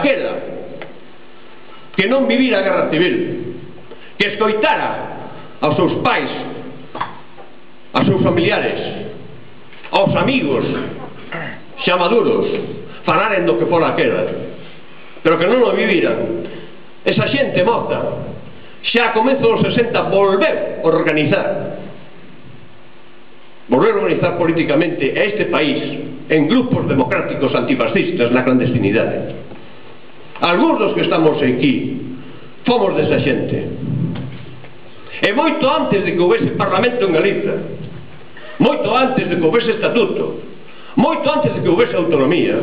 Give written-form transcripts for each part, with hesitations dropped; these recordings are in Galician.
daquela que non vivira a guerra civil, que escoitara aos seus pais, aos seus familiares, aos amigos xa maduros falaren do que fora aquela, pero que non o viviran. Esa xente moza xa a comezo dos 60 volveu a organizar políticamente a este país en grupos democráticos antifascistas na clandestinidade. Algúns dos que estamos aquí fomos desa xente, e moito antes de que houvese Parlamento en Galiza, moito antes de que houvese estatuto, moito antes de que houvese autonomía,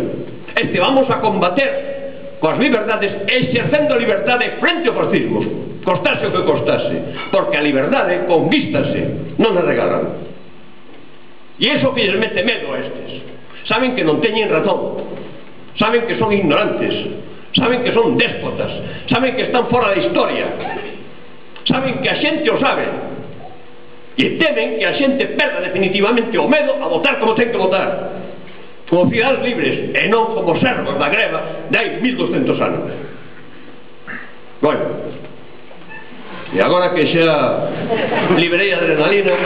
estivamos a combater coas liberdades, exercendo a liberdade frente ao fascismo, costase o que costase, porque a liberdade conquístase, non a regalan. E iso que lles mete medo a estes. Saben que non teñen razón, saben que son ignorantes, saben que son déspotas, saben que están fora da historia, saben que a xente o sabe, e temen que a xente perda definitivamente o medo a votar como ten que votar, como cidades libres, e non como servos da greva de hai 1200 anos. Bueno, e agora que xa liberei a adrenalina,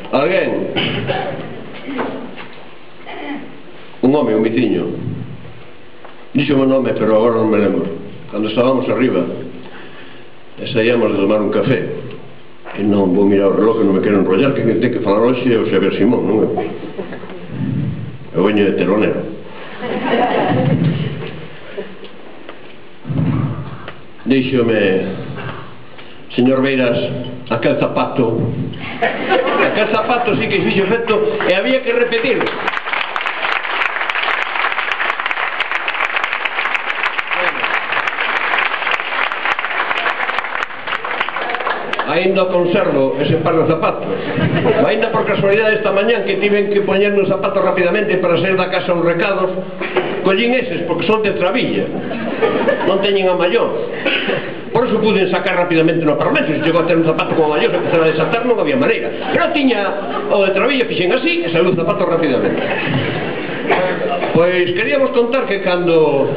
alguén, un home, un veciño, díxome o nome, pero agora non me lembro, cando estábamos arriba e saíamos de tomar un café, e non vou mirar o reloj, que non me quero enrollar, que ten que falar hoxe o Xavier Simón, non é? Eu veño de telonero. Díxome: señor Beiras, aquel zapato sí que fixo efecto e había que repetirlo. Ainda conservo ese par de zapatos, ainda por casualidade esta mañán que tiven que poñerme os zapatos rapidamente para sair da casa uns recados, collín eses porque son de trabilla, non teñen a mallón. Por eso pude sacar rapidamente no Parlamento. Se chegou a ter un zapato como maior, se empezara a desatar, non había maneira. Pero tiña o de trabilla, fixen así e saiu o zapato rapidamente. Pois queríamos contar que cando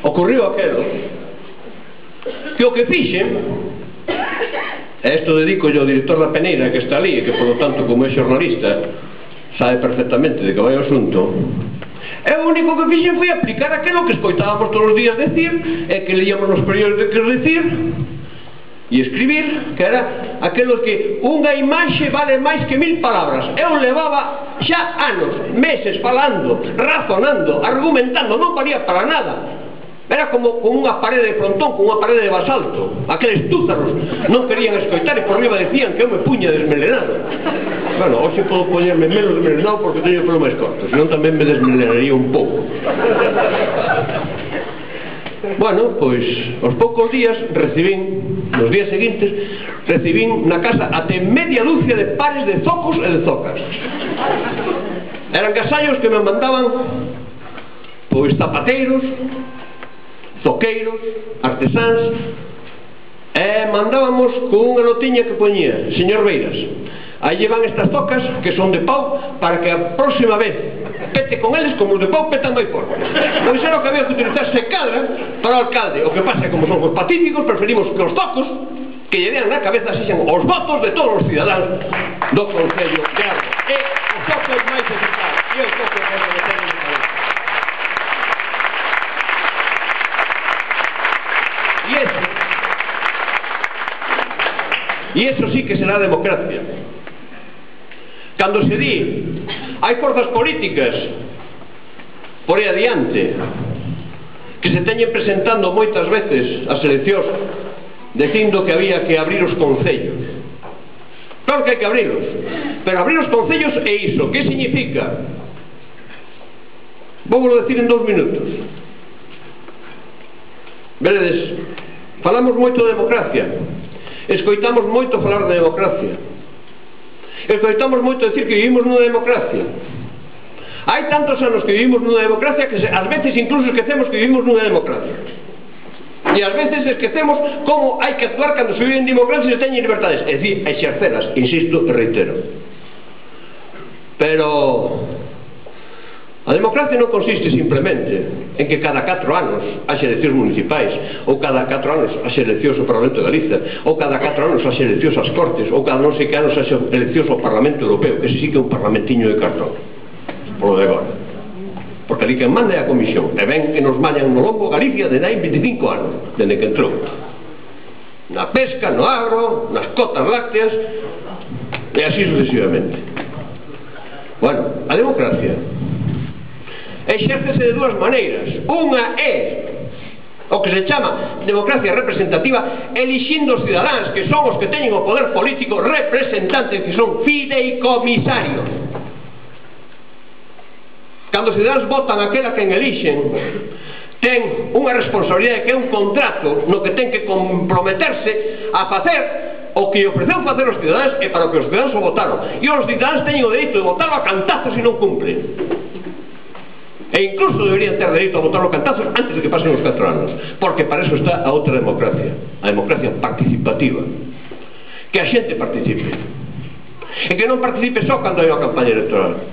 ocurriu aquelo, que o que fixen, e isto dedico yo ao director da Peneira que está ali e que, por lo tanto, como é xornalista, sabe perfectamente de que vai o asunto, e o único que fixen foi aplicar aquilo que escoitábamos todos os días decir e que leíamos nos periódicos decir e escribir, que era aquilo que unha imaxe vale máis que 1000 palabras. Eu levaba xa anos, meses falando, razonando, argumentando, non valía para nada. Era como con unha parede de frontón, con unha parede de basalto. Aqueles túzaros non querían escoitar e por riba decían que eu me puña desmelenado. Bueno, hoxe podo poñerme menos desmelenado porque teño o pelo máis corto, senón tamén me desmelenaría un pouco. Bueno, pois, aos poucos días recibín, nos días seguintes, recibín na casa até media dúcia de pares de zocos e de zocas. Eran gasallos que me mandaban, pois, zapateiros, zoqueiros, artesáns, e mandábamos con unha notiña que poñía: señor Beiras, aí llevan estas zocas que son de pau para que a próxima vez pete con eles como os de pau petan moi forte. Pois era o que había que utilizar se cadra para o alcalde. O que pasa é que como somos pacíficos preferimos que os zocos que lle dean na cabeza sexan os votos de todos os cidadáns do Concello de Arbo. E os zocos máis eficaz e os zocos máis eficaz. E eso sí que será democracia. Cando se di hai forzas políticas por aí adiante que se teñen presentando moitas veces as eleccións dicindo que había que abrir os concellos. Claro que hai que abrirlos, pero abrir os concellos é iso. Que significa? Vou decir en 2 minutos. Veredes, falamos moito de democracia, escoitamos moito falar de democracia, escoitamos moito decir que vivimos nunha democracia. Hai tantos anos que vivimos nunha democracia que ás veces incluso esquecemos que vivimos nunha democracia. E ás veces esquecemos como hai que actuar cando se vive en democracia e se teñen libertades, é dicir, exercelas, insisto e reitero. Pero a democracia non consiste simplemente en que cada 4 anos haxe eleccións municipais, ou cada 4 anos haxe eleccións ao Parlamento de Galiza, ou cada 4 anos haxe eleccións ás Cortes, ou cada non sei que anos haxe eleccións ao Parlamento Europeo, que ese sí que é un parlamentiño de cartón, polo de agora. Porque ali quen manda é a Comisión, e ven que nos mallan no lombo Galicia desde hai 25 anos, desde que entrou. Na pesca, no agro, nas cotas lácteas, e así sucesivamente. Bueno, a democracia exércese de dúas maneiras. Unha é o que se chama democracia representativa, elixindo os cidadáns, que son os que teñen o poder político, representantes, que son fideicomisarios. Cando os cidadáns votan aquela que elixen, ten unha responsabilidade que é un contrato no que ten que comprometerse a facer o que ofreceu facer os cidadáns e para o que os cidadáns o votaron. E os cidadáns teñen o dereito de votarlo a cantazos se non cumplen. E incluso deberían ter dereito a votar os cantazos antes de que pasen os 4 anos, porque para eso está a outra democracia, a democracia participativa, que a xente participe, e que non participe só cando hai unha campaña electoral,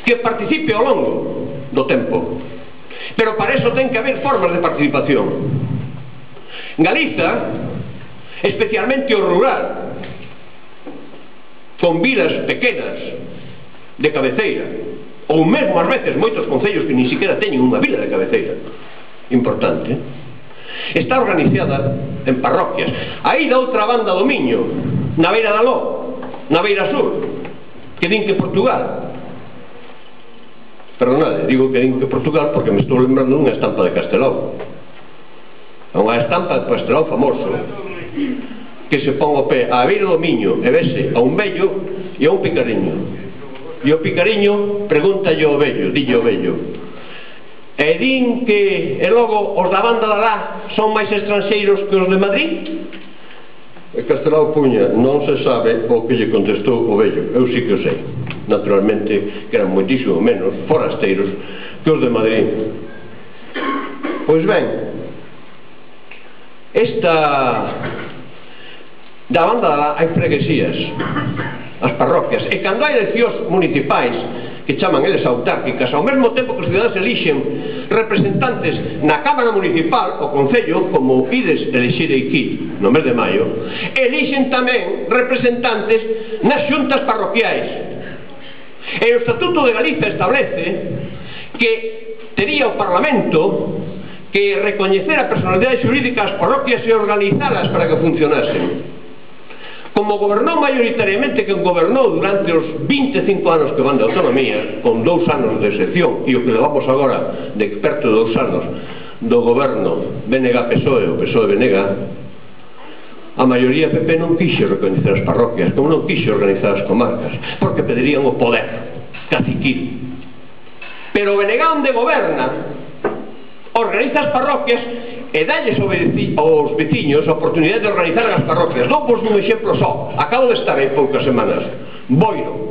que participe ao longo do tempo. Pero para eso ten que haber formas de participación. Galiza, especialmente o rural, con vilas pequenas de cabeceira, ou mesmo ás veces moitos concellos que ni siquiera teñen unha vila de cabeceira importante, está organizada en parroquias. Aí da outra banda do Miño, na beira da Ló, na beira sur, que din que Portugal, perdonade, digo que din que Portugal porque me estou lembrando dunha estampa de Castelao, unha estampa de Castelao famoso, que se pon o pé á beira do Miño e vese a un vello e a un picariño. E o picariño pregúntalle ao vello, dille ao vello, e din que e logo os da banda da lá son máis estranxeiros que os de Madrid? E Castelao puña, non se sabe o que lle contestou o vello. Eu sí que o sei, naturalmente que eran moitísimo menos forasteiros que os de Madrid. Pois ben, esta da banda da lá hai freguesías, as parroquias, e cando hai eleccións municipais, que chaman eles autárquicas, ao mesmo tempo que os cidadáns elixen representantes na Cámara Municipal, o Concello, como ides elixir aquí no mes de maio, elixen tamén representantes nas xuntas parroquiais. E o Estatuto de Galiza establece que tería o Parlamento que recoñecer a personalidade xurídica ás parroquias e organizalas para que funcionasen. Como gobernou maioritariamente quen gobernou durante os 25 anos que van de autonomía, con 2 anos de excepción, e o que levamos agora de perto de 2 anos do goberno BNG-PSOE, o PSOE-BNG, a maioría PP non quixo recoñecer as parroquias, como non quixo organizar as comarcas, porque pedirían o poder caciquil. Pero o BNG onde goberna organiza as parroquias e dalles aos veciños a oportunidade de organizar as parroquias. Dou vos un exemplo só, acabo de estar en poucas semanas, Boiro,